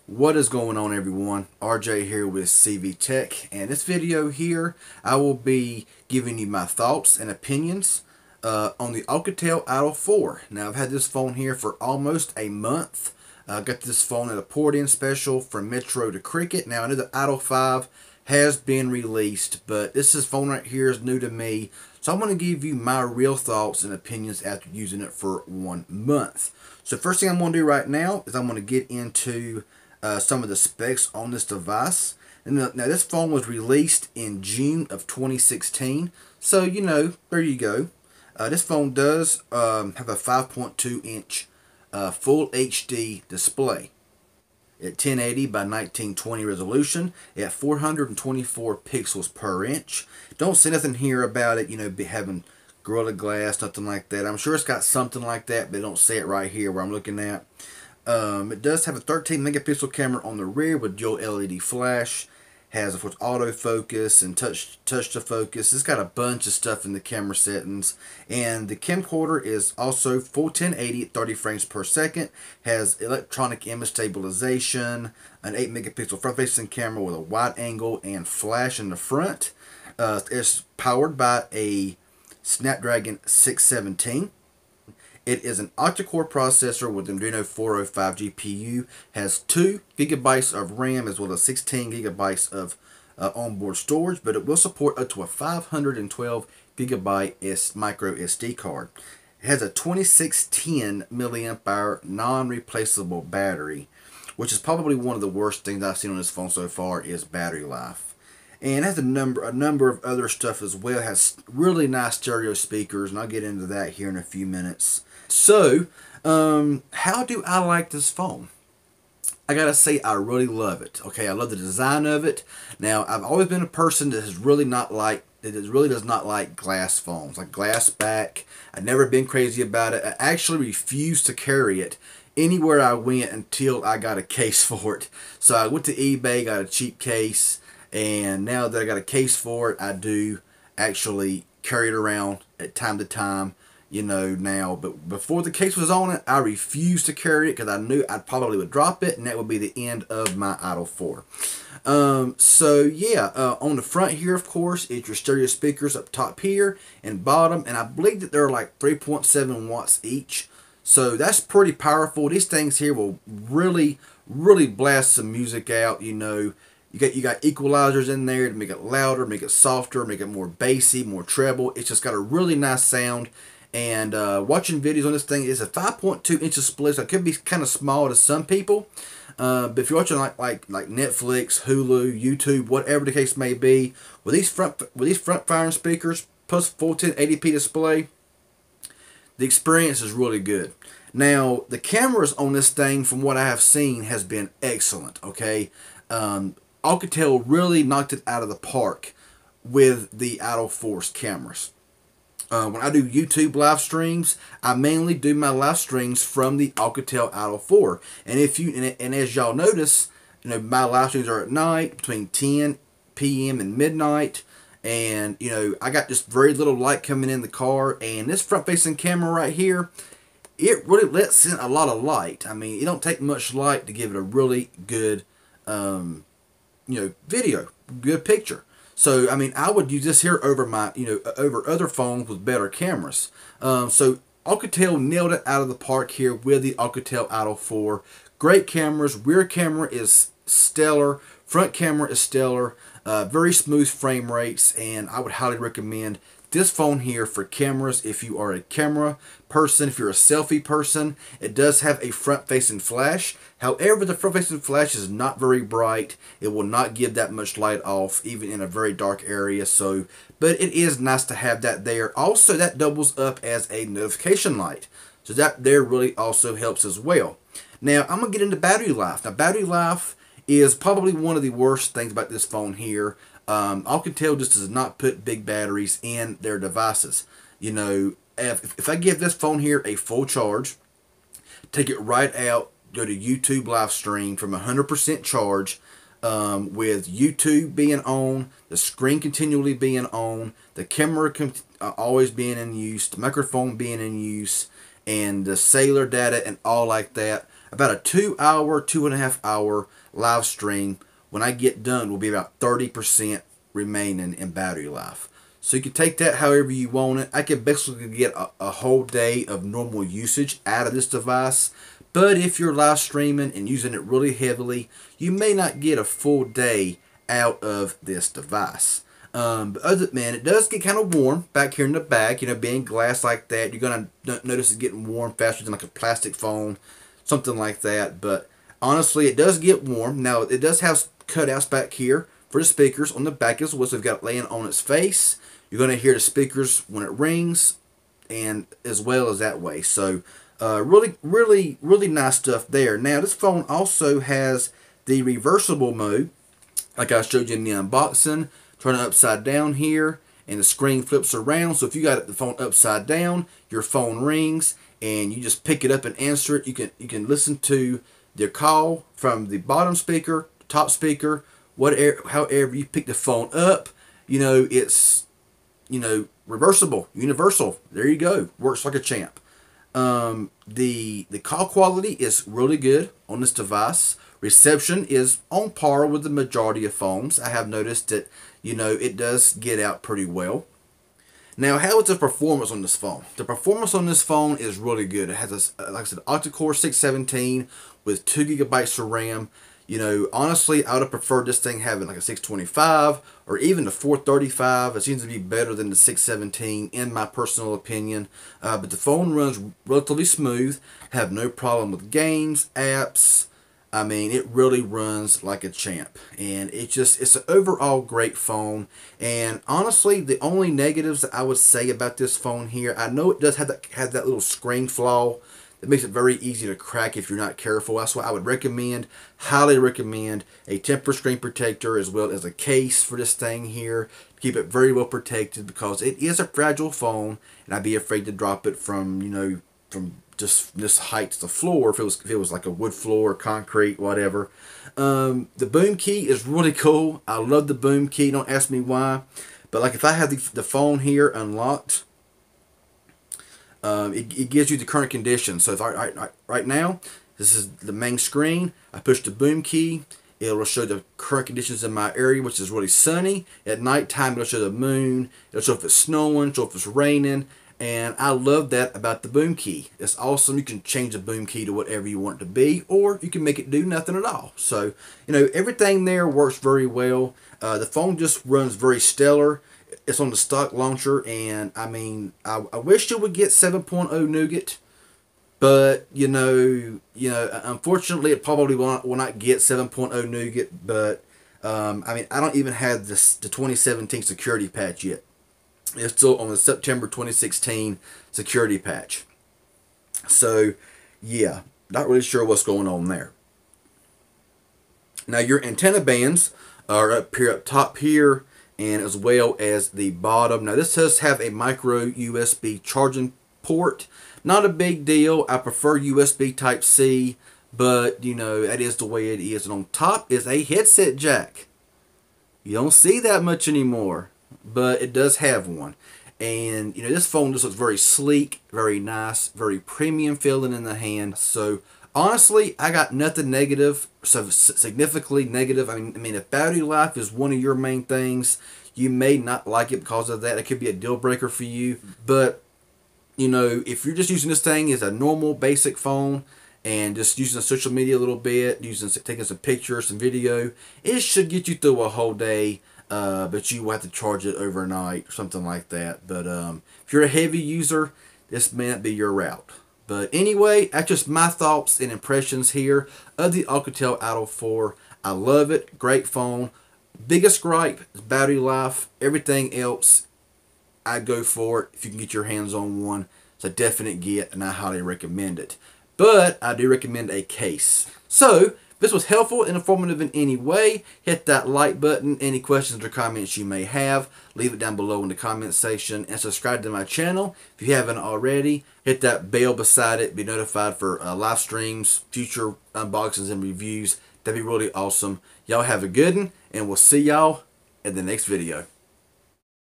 What is going on, everyone? RJ here with CV Tech, and this video here I will be giving you my thoughts and opinions on the Alcatel Idol 4. Now I've had this phone here for almost a month. I got this phone at a port-in special from Metro to Cricket. Now I know the Idol 5 has been released, but this phone right here is new to me, so I'm going to give you my real thoughts and opinions after using it for 1 month. So first thing I'm going to do right now is I'm going to get into some of the specs on this device. And now this phone was released in June of 2016, so there you go. This phone does have a 5.2 inch full HD display at 1080 by 1920 resolution at 424 pixels per inch. Don't say nothing here about it, having Gorilla Glass, nothing like that. I'm sure it's got something like that, but don't say it right here where I'm looking at. It does have a 13 megapixel camera on the rear with dual LED flash. Has, of course, autofocus and touch to focus. It's got a bunch of stuff in the camera settings. And the camcorder is also full 1080 at 30 frames per second. Has electronic image stabilization, an 8 megapixel front facing camera with a wide angle and flash in the front. It's powered by a Snapdragon 617. It is an octa-core processor with an Adreno 405 GPU, has 2 gigabytes of RAM as well as 16 gigabytes of onboard storage, but it will support up to a 512 gigabyte micro SD card. It has a 2610 milliamp hour non-replaceable battery, which is probably one of the worst things I've seen on this phone so far is battery life. And it has a number of other stuff as well. It has really nice stereo speakers, and I'll get into that here in a few minutes. So, how do I like this phone? I gotta say, I really love it. Okay, I love the design of it. Now, I've always been a person that really does not like glass phones, like glass back. I've never been crazy about it. I actually refused to carry it anywhere I went until I got a case for it. So I went to eBay, got a cheap case, and now that I got a case for it, I do actually carry it around at time to time. Now, but before the case was on it, I refused to carry it because I knew I probably would drop it, and that would be the end of my Idol 4. So yeah, on the front here, of course, it's your stereo speakers up top here and bottom, and I believe that they're like 3.7 watts each. So that's pretty powerful. These things here will really blast some music out. You got equalizers in there to make it louder, make it softer, make it more bassy, more treble. It's just got a really nice sound. And watching videos on this thing is a 5.2 inch split, so it could be kind of small to some people. But if you're watching like Netflix, Hulu, YouTube, whatever the case may be, with these front firing speakers plus full 1080p display, the experience is really good. Now the cameras on this thing, from what I have seen, has been excellent. Okay, Alcatel really knocked it out of the park with the Idol 4's cameras. When I do YouTube live streams, I mainly do my live streams from the Alcatel Idol 4. And as y'all notice, my live streams are at night between 10 p.m. and midnight. And I got just very little light coming in the car. And this front-facing camera right here, it really lets in a lot of light. I mean, it don't take much light to give it a really good, video, good picture. So, I mean, I would use this here over over other phones with better cameras. So, Alcatel nailed it out of the park here with the Alcatel Idol 4. Great cameras. Rear camera is stellar. Front camera is stellar. Very smooth frame rates, and I would highly recommend this phone here for cameras. If you are a camera person, if you're a selfie person, it does have a front-facing flash. However, the front-facing flash is not very bright. It will not give that much light off, even in a very dark area. But it is nice to have that there. Also, that doubles up as a notification light. So that there really also helps as well. Now, I'm going to get into battery life. Now, battery life is probably one of the worst things about this phone here. Alcatel just does not put big batteries in their devices. If I give this phone here a full charge, take it right out, go to YouTube live stream from 100% charge, with YouTube being on, the screen continually being on, the camera always being in use, the microphone being in use, and the cellular data and all like that, about a 2 hour, 2.5 hour live stream. When I get done, will be about 30% remaining in battery life. So you can take that however you want it. I can basically get a whole day of normal usage out of this device. But if you're live streaming and using it really heavily, you may not get a full day out of this device. But other man, it does get kind of warm back here in the back. You know, being glass like that, you're gonna notice it's getting warm faster than like a plastic phone, something like that. But honestly, it does get warm. Now it does have cutouts back here for the speakers on the back as well. So we've got it laying on its face. You're gonna hear the speakers when it rings, and as well as that way. So really nice stuff there. Now this phone also has the reversible mode, like I showed you in the unboxing. Turn it upside down here, and the screen flips around. So if you got the phone upside down, your phone rings, and you just pick it up and answer it. You can listen to the call from the bottom speaker, top speaker, whatever, however you pick the phone up. You know, it's, you know, reversible, universal. There you go. Works like a champ. The call quality is really good on this device. Reception is on par with the majority of phones. I have noticed that, you know, it does get out pretty well. Now, how is the performance on this phone? The performance on this phone is really good. It has, like I said, octa-core 617 with 2 gigabytes of RAM. You know, honestly, I would have preferred this thing having like a 625 or even the 435. It seems to be better than the 617 in my personal opinion. But the phone runs relatively smooth. Have no problem with games, apps. I mean, it really runs like a champ, and it's an overall great phone. And honestly, the only negatives that I would say about this phone here, I know it does have that little screen flaw that makes it very easy to crack if you're not careful. That's why I would highly recommend a tempered screen protector as well as a case for this thing here to keep it very well protected, because it is a fragile phone, and I'd be afraid to drop it from, you know, from just this height to the floor if it was like a wood floor or concrete, whatever. The boom key is really cool. I love the boom key. Don't ask me why, but like if I have the phone here unlocked, it gives you the current condition. So if right now, this is the main screen. I push the boom key. It will show the current conditions in my area, which is really sunny. At nighttime, it'll show the moon. It'll show if it's snowing, show if it's raining. And I love that about the boom key. It's awesome. You can change the boom key to whatever you want it to be, or you can make it do nothing at all. So, you know, everything there works very well. The phone just runs very stellar. It's on the stock launcher, and I mean, I wish it would get 7.0 Nougat, but you know, unfortunately, it probably will not get 7.0 Nougat. But I mean, I don't even have the 2017 security patch yet. It's still on the September 2016 security patch. So, yeah, not really sure what's going on there. Now, your antenna bands are up top here, and as well as the bottom. Now, this does have a micro USB charging port. Not a big deal. I prefer USB Type-C, but, you know, that is the way it is. And on top is a headset jack. You don't see that much anymore, but it does have one. And, you know, this phone just looks very sleek, very nice, very premium feeling in the hand. So, honestly, I got nothing negative, so significantly negative. I mean, if battery life is one of your main things, you may not like it because of that. It could be a deal breaker for you. But, you know, if you're just using this thing as a normal, basic phone, and just using social media a little bit, taking some pictures, some video, it should get you through a whole day. But you will have to charge it overnight or something like that. But if you're a heavy user, this may not be your route. But anyway, that's just my thoughts and impressions here of the Alcatel Idol 4. I love it. Great phone. Biggest gripe is battery life. Everything else, I'd go for it if you can get your hands on one. It's a definite get, and I highly recommend it. But I do recommend a case. So, if this was helpful and informative in any way, hit that like button. Any questions or comments you may have, leave it down below in the comment section, and subscribe to my channel if you haven't already. Hit that bell beside it, be notified for live streams, future unboxings and reviews. That'd be really awesome. Y'all have a good one, and we'll see y'all in the next video.